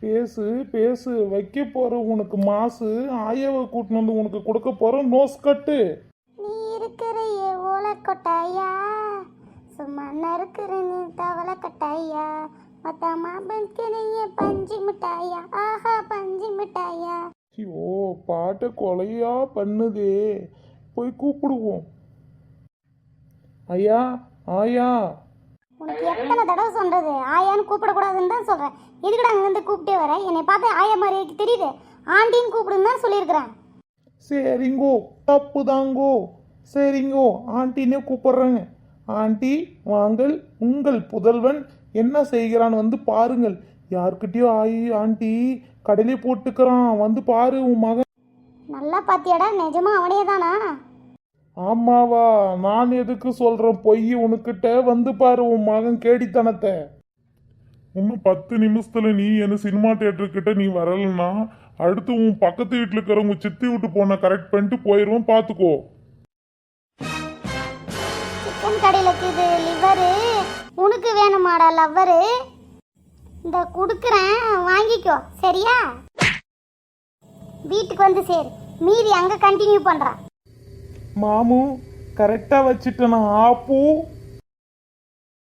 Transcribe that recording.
பேசு பேசு, வைக்க போற உனக்கு மாசு. ஆயாவை கூட்டின்னு வந்து உனக்கு கொடுக்க போற நோஸ் கட்டு. நீ இருக்கிற ஓலை கொட்டாயா, சும்மா நறுக்கிற நீ தவளை கட்டாயா, மொத்தமா பெண்கிறைய பஞ்சு மிட்டாயா, ஆஹா பஞ்சு மிட்டாயா. ஐயோ, பாட்டை கொலையா பண்ணுதே. போய் கூப்பிடுவோம். ஐயா, ஆயா. உனக்கு எத்தனை தடவை சொல்றது ஆயான்னு கூப்பிடக்கூடாதுன்னு தான் சொல்றேன். எதுக்குடா அங்கிருந்து கூப்பிட்டே வர? என்னை பார்த்து ஆயா மாதிரி தெரியுது. ஆண்டின்னு கூப்பிடுன்னு தான் சொல்லியிருக்கிறேன். சரிங்கோ, தப்பு தாங்கோ. சரிங்கோ, ஆண்டினே கூப்பிடுறேங்க. ஆண்டி வாங்கள், உங்கள் புதல்வன் என்ன செய்கிறான்னு வந்து பாருங்கள். யாருக்கிட்டயோ ஆண்டி கடலே போட்டுக்கிறான், வந்து பாரு உன் மகன். நல்லா பாத்தியாடா, நிஜமா அவனே தானா? ஆமாவா, நான் எதுக்கு சொல்றேன் பொய் உனக்கிட்ட? வந்து பாரு உன் மகன் கேடித்தனத்தை. இன்னும் 10 நிமிஷத்துல நீ என்ன சினிமா தியேட்டர்கிட்ட நீ வரலன்னா அடுத்து உன் பக்கத்து வீட்டுல இருக்கிறவங்க சித்தி விட்டு போன கரெக்ட் பண்ணிட்டு போயிடுவோம், பாத்துக்கோ. சிக்கன் கடையில் இருக்குது லிவரு, உனக்கு வேணுமாடா லவ்வரு? இந்த கொடுக்குறேன், வாங்கிக்கோ சரியா? வீட்டுக்கு வந்து சேரு, மீதி அங்கே கண்டினியூ பண்ணுறான். மாமு கரெக்டா வச்சுட்டேன் ஆப்பு.